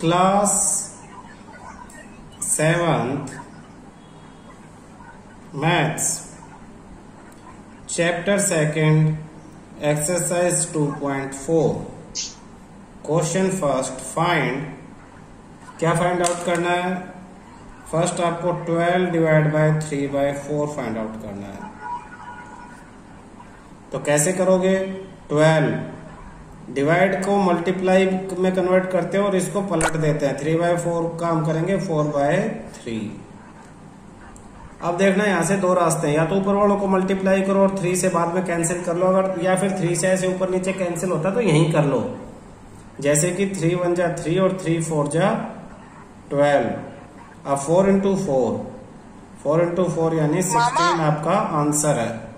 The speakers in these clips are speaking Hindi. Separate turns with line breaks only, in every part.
Class 7th maths chapter 2 exercise 2.4 question first find. क्या फाइंड आउट करना है? फर्स्ट आपको 12 डिवाइड बाय 3/4 फाइंड आउट करना है। तो कैसे करोगे? 12 डिवाइड को मल्टीप्लाई में कन्वर्ट करते हैं और इसको पलट देते हैं। 3/4 का हम करेंगे 4/3। अब देखना यहां से दो रास्ते हैं, या तो ऊपर वालों को मल्टीप्लाई करो और 3 से बाद में कैंसिल कर लो, अगर या फिर 3 से ऐसे ऊपर नीचे कैंसिल होता तो यहीं कर लो। जैसे कि 3 1 जा 3 और 3 4 जा 12। अब 4 इंटू 4 यानी 16 आपका आंसर है।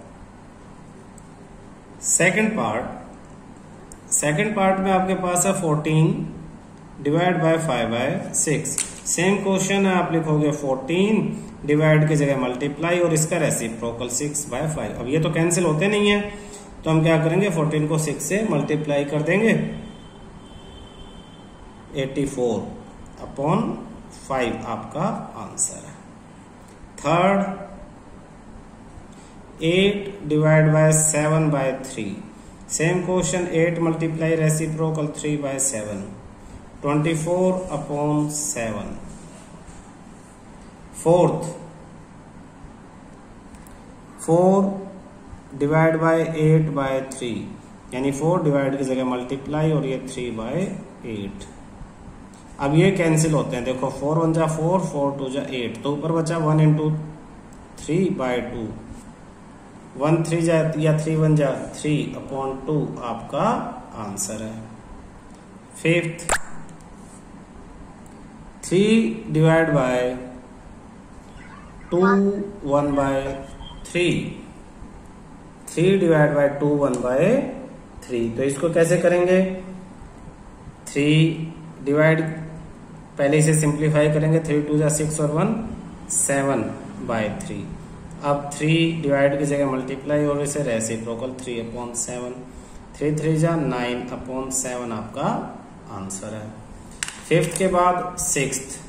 सेकंड पार्ट में आपके पास है 14 डिवाइड बाय 5/6। सेम क्वेश्चन है, आप लिखोगे 14 डिवाइड की जगह मल्टीप्लाई और इसका रेसिप्रोकल 6/5। अब ये तो कैंसिल होते नहीं है, तो हम क्या करेंगे? 14 को 6 से मल्टीप्लाई कर देंगे। 84/5 आपका आंसर है। Third 8 divide by 7/3। Same question, 8 multiply reciprocal 3/7। 24/7। Fourth 4 divide by 8/3 यानी 4 डिवाइड की जगह मल्टीप्लाई और ये 3/8। अब ये कैंसिल होते हैं, देखो 4 1 जा 4, 4 2 जा 8, तो ऊपर बचा 1 इंटू 3/2। 1 3 जा या 3 1 जा 3/2 आपका आंसर है। Fifth 3 divide by 2 1/3। 3 divide by 2 1/3। तो इसको कैसे करेंगे? 3 डिवाइड पहले इसे सिंप्लीफाई करेंगे। 3 2 जा 6 और 1 7/3। अब 3 डिवाइड की जगह मल्टीप्लाई और इसे रेसिप्रोकल 3/7। 3 3 जा 9/7 आपका आंसर है। फिफ्थ के बाद सिक्स्थ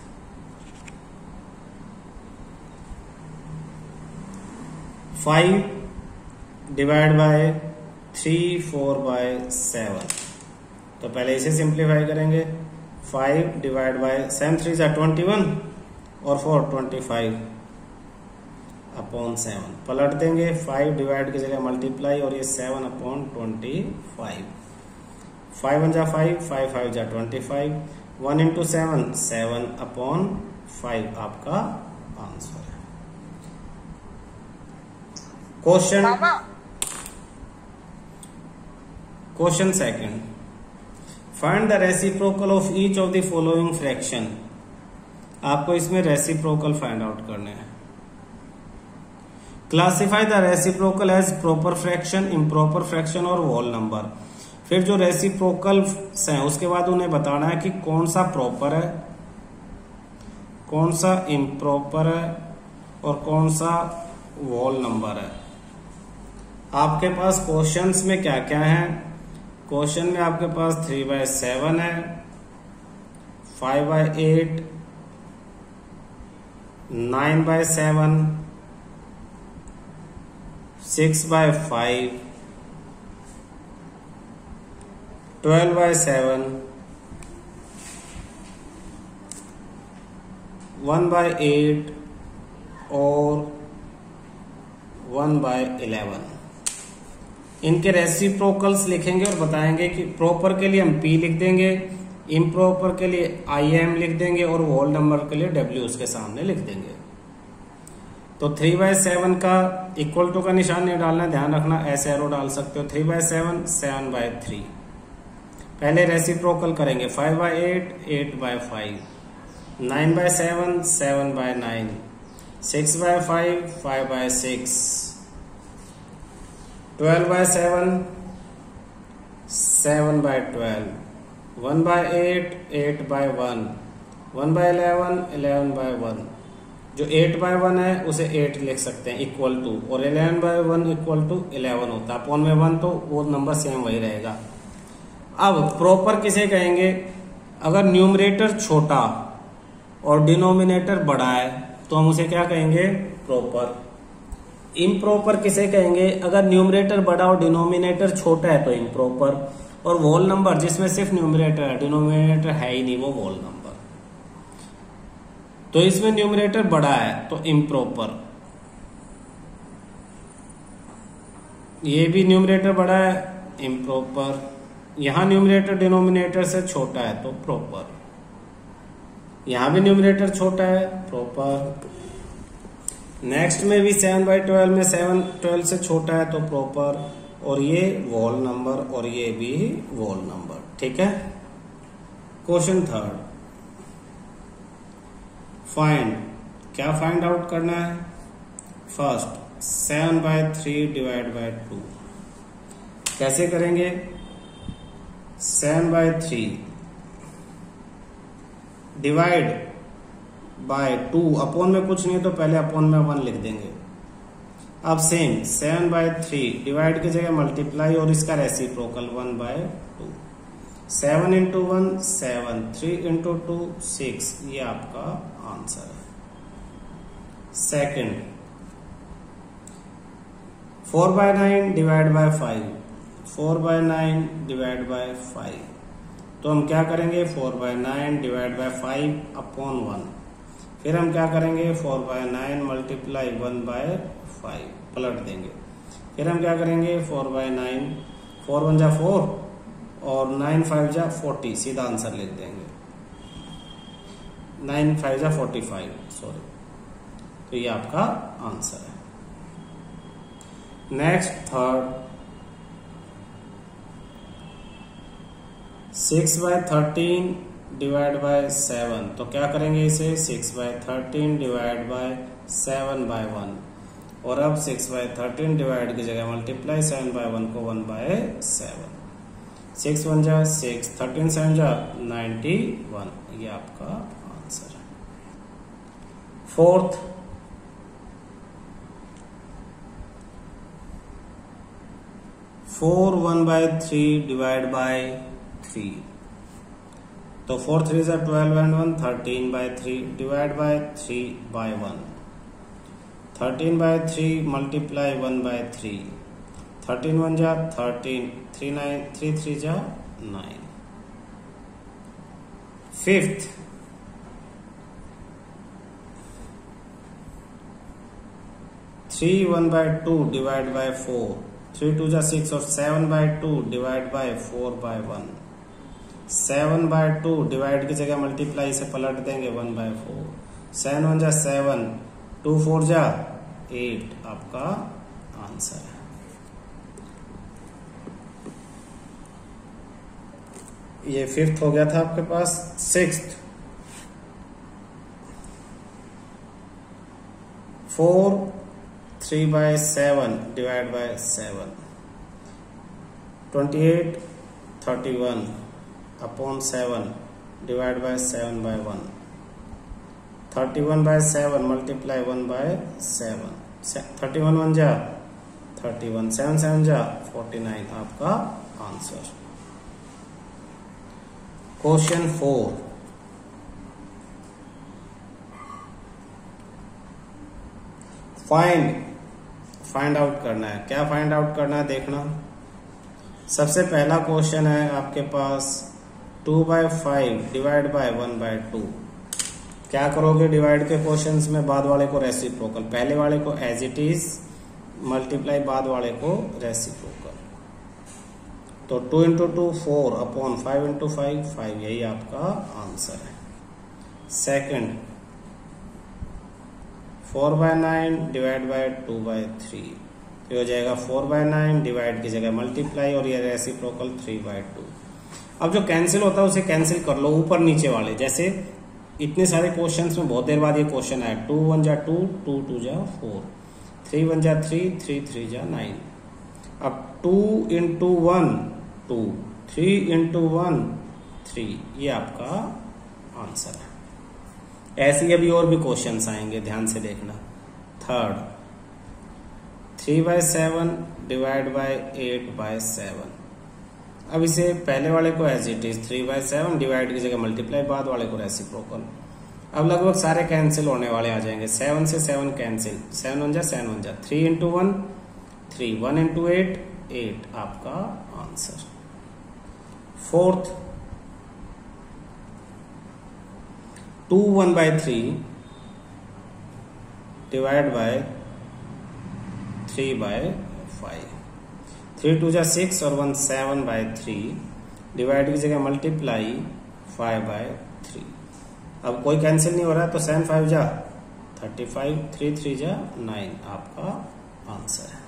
5 डिवाइड बाय 3 4/7। तो पहले इसे सिंप्लीफाई करेंगे। 5 डिवाइड बाय 7 3 जा 21 और 4 25/7 पलट देंगे। 5 डिवाइड की जगह मल्टीप्लाई और ये 7/25। 5 1 जा 5, 5 5 जा 25। 1 इंटू 7 7/5 आपका आंसर है। Question second, find the reciprocal of each of the following fraction. आपको इसमें रेसिप्रोकल फाइंड आउट करने हैं। Classify the reciprocal as proper fraction, improper fraction और होल नंबर। फिर जो रेसिप्रोकल हैं उसके बाद उन्हें बताना है कि कौन सा प्रॉपर है, कौन सा इम्प्रॉपर है और कौन सा होल नंबर है। आपके पास क्वेश्चंस में क्या क्या है? क्वेश्चन में आपके पास 3/7 है, 5/8, 9/7, 6/5, 12/7, 1/8 और 1/11। इनके रेसिप्रोकल्स लिखेंगे और बताएंगे कि प्रॉपर के लिए हम P लिख देंगे, इम्प्रॉपर के लिए IM लिख देंगे और होल नंबर के लिए W उसके सामने लिख देंगे। तो 3/7 का इक्वल टू का निशान नहीं डालना, ध्यान रखना, ऐसे एरो डाल सकते हो। 3/7 7/3। पहले रेसिप्रोकल करेंगे। 5/8 8/5, 9/7 7/9, 6/5 5/6, 12/7 7/12, 1/8 8/1, 1/11 11/1। जो 8/1 है उसे 8 लिख सकते हैं इक्वल टू, और 11/1 इक्वल टू 11 होता है। अपॉन में 1 तो वो नंबर सेम वही रहेगा। अब प्रॉपर किसे कहेंगे? अगर न्यूमरेटर छोटा और डिनोमिनेटर बड़ा है तो हम उसे क्या कहेंगे, प्रॉपर। इम्प्रॉपर किसे कहेंगे, अगर न्यूमरेटर बड़ा और डिनोमिनेटर छोटा है तो इम्प्रॉपर, और होल नंबर जिसमें सिर्फ न्यूमरेटर है डिनोमिनेटर है ही नहीं, वो होल नंबर। तो इसमें न्यूमरेटर बड़ा है तो इम्प्रॉपर, ये भी न्यूमरेटर बड़ा है इम्प्रॉपर, यहां न्यूमरेटर डिनोमिनेटर से छोटा है तो प्रॉपर, यहां भी न्यूमरेटर छोटा है प्रॉपर। नेक्स्ट में भी 7/12 में 7 12 से छोटा है तो प्रॉपर, और ये वोल नंबर और ये भी वोल नंबर। ठीक है। क्वेश्चन थर्ड, फाइंड, क्या फाइंड आउट करना है। फर्स्ट 7/3 डिवाइड बाय 2 कैसे करेंगे, 7/3 डिवाइड बाय 2, अपॉन में कुछ नहीं है तो पहले अपॉन में 1 लिख देंगे। अब सेम 7/3 डिवाइड की जगह मल्टीप्लाई और इसका रेसिप्रोकल 1/2, 7 × 1 7, 3 × 2 6, ये आपका आंसर है। Second 4/9 divide by 5, 4/9 divide by 5, तो हम क्या करेंगे 4/9 डिवाइड बाय 5 अपॉन 1, फिर हम क्या करेंगे 4/9 मल्टीप्लाई 1/5 पलट देंगे, फिर हम क्या करेंगे 4/9, 4 1 जा 4 और 9 5 जा 40, सीधा आंसर लिख देंगे, 9 5 जा 45, सॉरी, तो ये आपका आंसर है। नेक्स्ट थर्ड 6/13 डिवाइड बाय 7, तो क्या करेंगे इसे 6/13 डिवाइड बाय 7/1, और अब 6/13 डिवाइड की जगह मल्टीप्लाई 7/1 को 1/7, 6 1 जा 6, 13 7 जा 91, ये आपका आंसर है। फोर्थ 4 1/3 डिवाइड बाय 3, तो 4 3 जा 12 and 1 13/3 डिवाइड बाय 3/1, 13/3 मल्टीप्लाई 1/3, 13 1 जा 13, 3 9 3 3 जा 9। फिफ्थ 3 1/2 डिवाइड बाय 4, 3 2 जा 6 और 7/2 डिवाइड बाय 4/1, 7/2 डिवाइड की जगह मल्टीप्लाई से पलट देंगे 1/4, 7 1 जा 7, 2 4 जा 8, आपका आंसर है। ये फिफ्थ हो गया था आपके पास। Sixth 4 3/7 divide by 7, 28 31 upon 7 divide by 7/1, 31/7 multiply 1/7, 31 1 जा 31, 7 7 जा 49, आपका आंसर। क्वेश्चन 4 फाइंड आउट करना है। क्या फाइंड आउट करना है देखना। सबसे पहला क्वेश्चन है आपके पास 2/5 डिवाइड बाय 1/2। क्या करोगे डिवाइड के क्वेश्चंस में, बाद वाले को रेसिप्रोकल, पहले वाले को एज इट इज मल्टीप्लाई, बाद वाले को रेसिप्रोकल। तो 2 × 2 4 अपॉन 5 × 5 5, यही आपका आंसर है। सेकंड 4/9 डिवाइड बाय 2/3, तो हो जाएगा 4/9 डिवाइड की जगह मल्टीप्लाई और ये रेसिप्रोकल 3/2। अब जो कैंसिल होता है उसे कैंसिल कर लो ऊपर नीचे वाले, जैसे इतने सारे क्वेश्चंस में बहुत देर बाद ये क्वेश्चन आया, 2 1 जा 2, 2 2 जा 4, 3 1 जा 3, 3 3 जा 9। अब 2 × 1 2, 3 × 1 3, ये आपका आंसर है। ऐसे अभी और भी क्वेश्चंस आएंगे, ध्यान से देखना। Third 3/7 divide bye 8/7। अब इसे पहले वाले को एज इट इज 3/7 डिवाइड की जगह मल्टीप्लाई, बाद वाले को रेसिप्रोकल। अब लगभग सारे कैंसिल होने वाले आ जाएंगे। 7 से 7 कैंसिल, 7 1 जा 7 1 जा, 3 इंटू 1 3, 1 इंटू 8 8 आपका आंसर। फोर्थ 2 1/3 डिवाइड बाय 3/5, 3 2 जा 6 और 1 7/3 डिवाइड की जगह मल्टीप्लाई 5/3। अब कोई कैंसिल नहीं हो रहा है तो 7 5 जा 35, 3 3 जा 9 आपका आंसर है।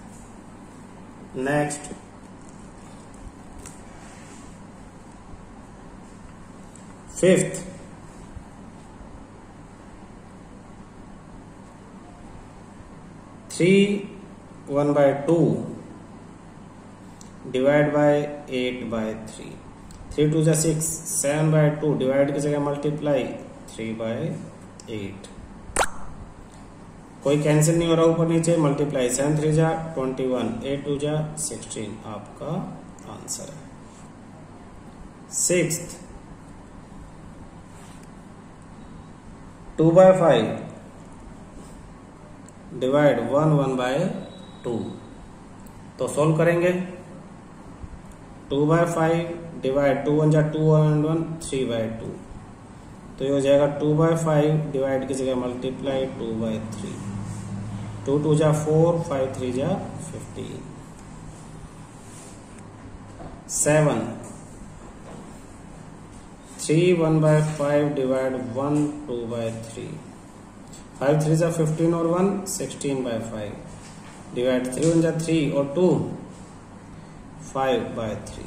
नेक्स्ट 5th 3 1/2 डिवाइड बाय 8/3, 3 2 जा 6, 7/2 डिवाइड की जगह मल्टीप्लाई 3/8। कोई कैंसिल नहीं हो रहा ऊपर नीचे, मल्टीप्लाई 7 3 जा 21, 8 2 जा 16 आपका आंसर है। 6th 2/5 डिवाइड 1 1/2, तो सोल्व करेंगे। 2/5 डिवाइड 2 1 जा 2 and 1 3/2, तो ये हो जाएगा 2/5 डिवाइड की जगह मल्टीप्लाई 2/3, 2 2 जा 4, 5 3 जा 15। 7 3 1/5 डिवाइड 1 2/3, 5 3 जा 15 और 1 16/5 डिवाइड 3 1 जा 3 और 2 5/3,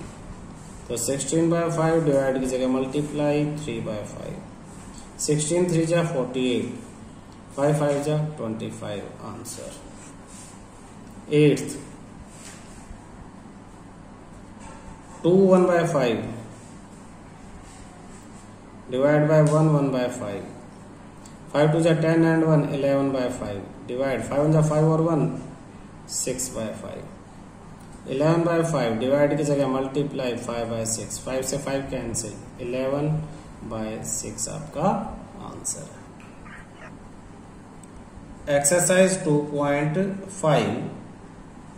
तो 16/5 डिवाइड की जगह मल्टीप्लाई 3/5, 16 3 जा 48, 5 5 जा 25 आंसर। 8th 2 1/5 डिवाइड बाय 1 1/5, 5 2 जा 10 and 1 11/5 डिवाइड 5 1 जा 5 और 1 6/5, 11/5 डिवाइड की जगह मल्टीप्लाई 5/6, 5 से 5 कैंसिल, 11/6 आपका आंसर है। Exercise 2.5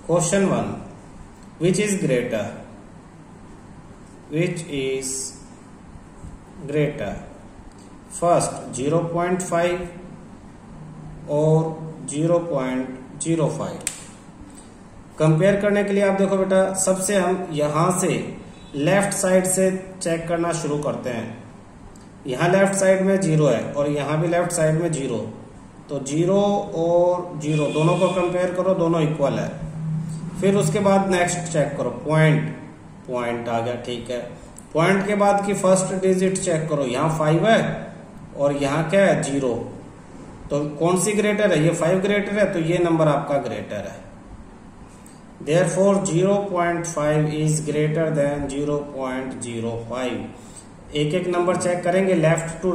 question 1, which is greater, which is greater, first 0.5 और 0.05। कंपेयर करने के लिए आप देखो बेटा, सबसे हम यहां से लेफ्ट साइड से चेक करना शुरू करते हैं। यहां लेफ्ट साइड में 0 है और यहां भी लेफ्ट साइड में 0, तो 0 और 0 दोनों को कंपेयर करो, दोनों इक्वल है। फिर उसके बाद नेक्स्ट चेक करो, पॉइंट आ गया, ठीक है। पॉइंट के बाद की फर्स्ट डिजिट चेक करो, यहाँ 5 है और यहाँ क्या है 0, तो कौन सी ग्रेटर है, ये 5 ग्रेटर है, तो ये नंबर आपका ग्रेटर है। Therefore 0.5 is greater than 0.05। एक एक नंबर चेक करेंगे लेफ्ट टू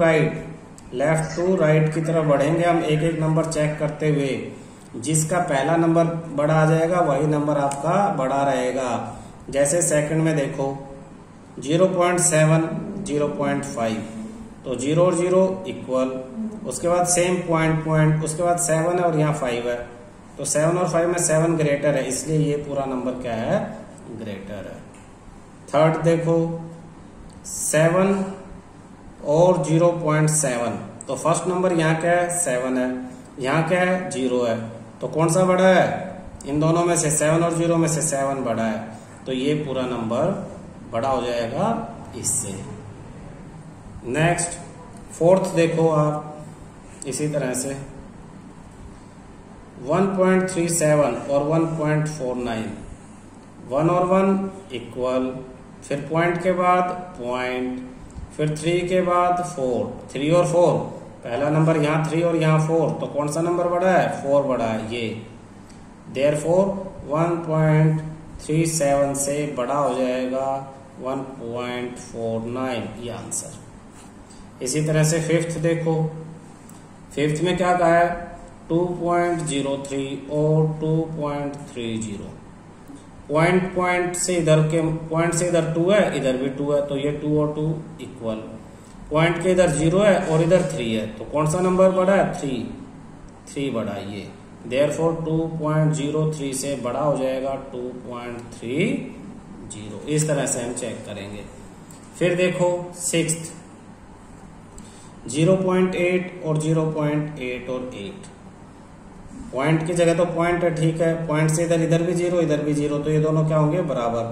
राइट की तरफ बढ़ेंगे हम, एक एक नंबर चेक करते हुए। जिसका पहला नंबर बड़ा आ जाएगा वही नंबर आपका बड़ा रहेगा। जैसे सेकंड में देखो 0.7 0.5, तो 0 और 0 इक्वल, उसके बाद सेम पॉइंट, उसके बाद 7 है और यहाँ 5 है, तो 7 और 5 में 7 ग्रेटर है, इसलिए ये पूरा नंबर क्या है, ग्रेटर है। थर्ड देखो 7 और 0.7, तो फर्स्ट नंबर यहाँ क्या है 7 है, यहाँ क्या है 0 है, तो कौन सा बड़ा है, इन दोनों में से 7 और 0 में से 7 बड़ा है, तो ये पूरा नंबर बड़ा हो जाएगा इससे। नेक्स्ट फोर्थ देखो आप इसी तरह से 1.37 और 1.49, 1 और 1 इक्वल, फिर पॉइंट के बाद पॉइंट, फिर 3 के बाद 4, 3 और 4, पहला नंबर यहाँ 3 और यहाँ 4, तो कौन सा नंबर बड़ा है, 4 बड़ा है ये। देयरफॉर 1.37 से बड़ा हो जाएगा 1.49, ये आंसर। इसी तरह से फिफ्थ देखो, फिफ्थ में क्या कहा है 2.03 और 2.30, पॉइंट से इधर के पॉइंट से इधर 2 है, इधर भी 2 है, तो ये 2 और 2 इक्वल। पॉइंट के इधर 0 है और इधर 3 है, तो कौन सा नंबर बड़ा है? 3 बड़ा है ये। देयरफॉर 2.03 से बड़ा हो जाएगा 2.30। इस तरह से हम चेक करेंगे। फिर देखो 6th 0.8 और 0.8 और 8। पॉइंट की जगह तो पॉइंट है, ठीक है। पॉइंट से इधर भी 0 इधर भी 0, तो ये दोनों क्या होंगे? बराबर।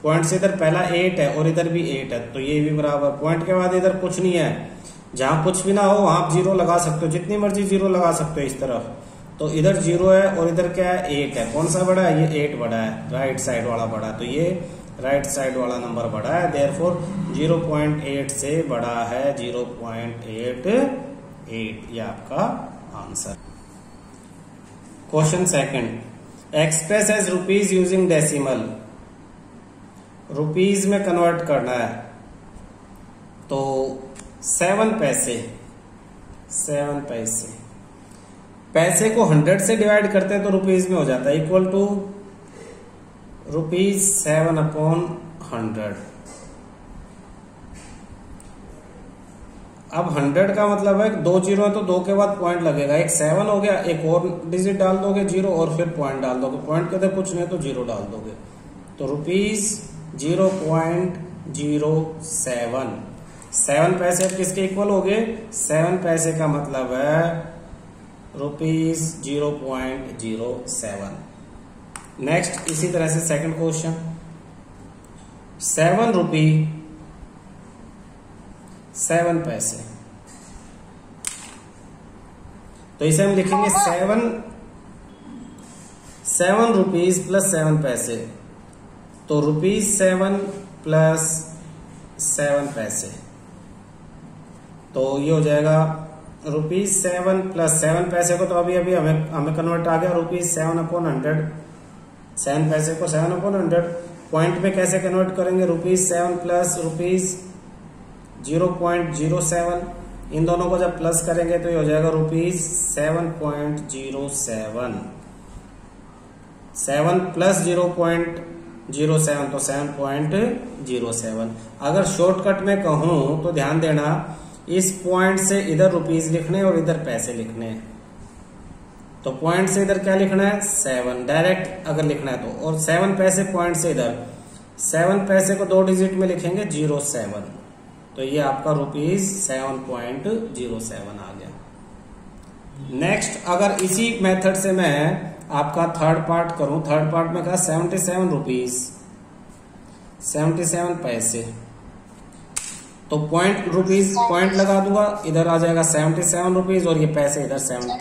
पॉइंट से इधर पहला 8 है और इधर भी 8 है, तो ये भी बराबर। पॉइंट के बाद इधर कुछ नहीं है, जहां कुछ भी ना हो वहां आप 0 लगा सकते हो, जितनी मर्जी 0 लगा सकते हो इस तरफ। तो इधर 0 है और इधर क्या है? 8 है। कौन सा बड़ा है? ये 8 बड़ा है, राइट साइड वाला बड़ा है, तो ये राइट साइड वाला नंबर बड़ा है। देयरफॉर 0.8 से बड़ा है 0.88, ये आपका answer. Question second, express as rupees using decimal. Rupees में कन्वर्ट करना है, तो 7 पैसे। पैसे को 100 से डिवाइड करते हैं तो रुपीज में हो जाता है, इक्वल टू ₹7/100। अब 100 का मतलब है 2 0 है तो 2 के बाद पॉइंट लगेगा, एक 7 हो गया, एक और डिजिट डाल दोगे 0 और फिर पॉइंट डाल दोगे। पॉइंट के अंदर कुछ नहीं तो 0 डाल दोगे, तो ₹0.07। 7 पैसे किसके इक्वल हो गए? 7 पैसे का मतलब है ₹0.07। नेक्स्ट इसी तरह से सेकंड क्वेश्चन, 7 रुपी 7 पैसे। तो इसे हम लिखेंगे 7 रुपीज प्लस 7 पैसे, तो ₹7 प्लस 7 पैसे, तो ये हो जाएगा ₹7 प्लस 7 पैसे को, तो अभी हमें कन्वर्ट आ गया ₹7/100। 7 पैसे को 7/100 पॉइंट में कैसे कन्वर्ट करेंगे? ₹7 प्लस ₹0.07, इन दोनों को जब प्लस करेंगे तो ये हो जाएगा ₹7.07। 7 प्लस 0.07 तो 7.07। अगर शॉर्टकट में कहूं तो ध्यान देना, इस पॉइंट से इधर रुपीज लिखने और इधर पैसे लिखने, तो पॉइंट से इधर क्या लिखना है? 7 डायरेक्ट अगर लिखना है तो, और 7 पैसे पॉइंट से इधर, 7 पैसे को 2 डिजिट में लिखेंगे 07, तो ये आपका ₹7.07 आ गया। नेक्स्ट अगर इसी मेथड से मैं आपका थर्ड पार्ट करूं, थर्ड पार्ट में कहा 77 रुपीज 77 पैसे, तो पॉइंट लगा दूंगा, इधर आ जाएगा 77 रुपीज और ये पैसे इधर 77,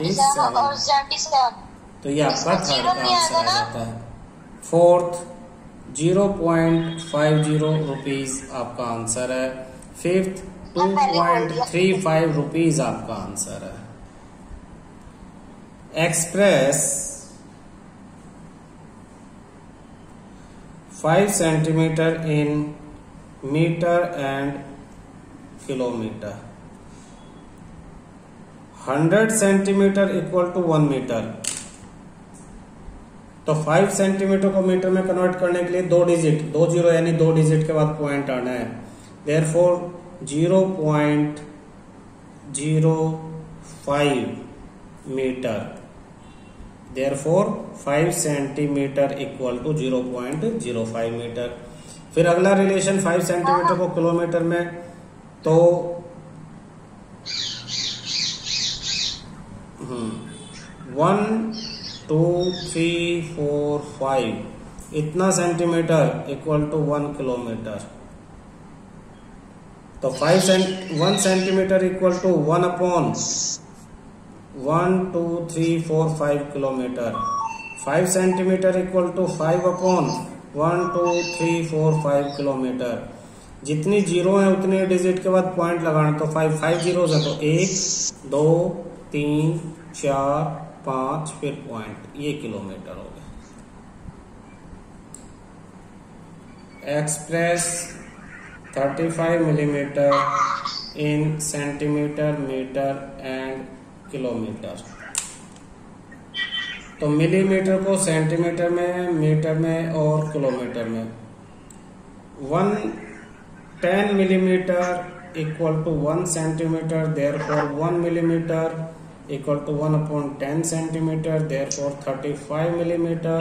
तो ये आपका थर्ड का आंसर आ जाता है। फोर्थ 0.50 रुपीज आपका आंसर है। फिफ्थ 2.35 रुपीज आपका आंसर है। Express 5 centimetre in metre and kilometre. 100 centimetre equal to 1 metre, तो 5 सेंटीमीटर को मीटर में कन्वर्ट करने के लिए 2 डिजिट 2 0 यानी 2 डिजिट के बाद पॉइंट आना है। Therefore 0.05 metre, therefore 5 centimetre equal to 0.05 metre. फिर अगला रिलेशन 5 सेंटीमीटर को किलोमीटर में, तो 1 2 3 4 5 इतना सेंटीमीटर इक्वल टू 1 किलोमीटर, तो 1 centimetre equal to 1/1 2 3 4 5 kilometre. 5 centimetre equal to 5/1 2 3 4 5 kilometre. जितनी जीरो है उतने डिजिट के बाद पॉइंट लगाना, तो 5 जीरोस है तो 1 2 3 4 5 फिर पॉइंट, ये किलोमीटर हो गया। Express 35 millimetre in centimetre metre and kilometre. तो मिलीमीटर को सेंटीमीटर में, मीटर में और किलोमीटर में। 10 millimeter equal to 1 centimeter, therefore 1 millimeter equal to 1/10 centimeter, therefore 35 millimeter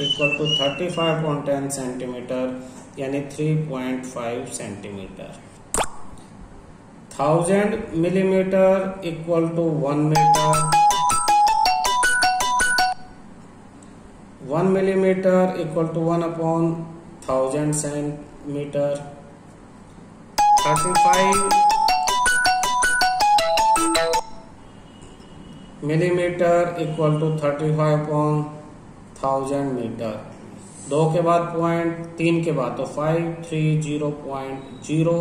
equal to 35 upon 10 centimeter, यानी 3.5 centimeter। 1000 millimeter equal to 1 meter, 1 millimeter equal to 1/1000 centimeter, 35 millimeter equal to 35/1000 metre. 2 के बाद पॉइंट, 3 के बाद तो 530.0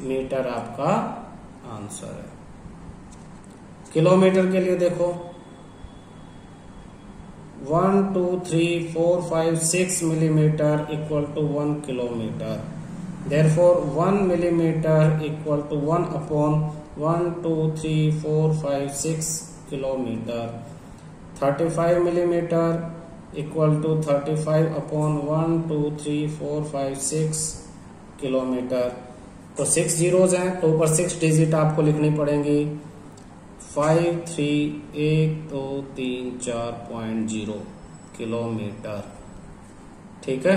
मीटर आपका आंसर है। किलोमीटर के लिए देखो 1 2 3 4 5 6 millimetre equal to 1 kilometre. Therefore 1 millimeter equal to 1/1 2 3 4 5 6 kilometre. 35 millimeter equal to 35/1 2 3 4 5 6 kilometre. तो 6 जीरोज हैं तो ऊपर 6 डिजिट आपको लिखनी पड़ेंगी। 53123.0 किलोमीटर। ठीक है।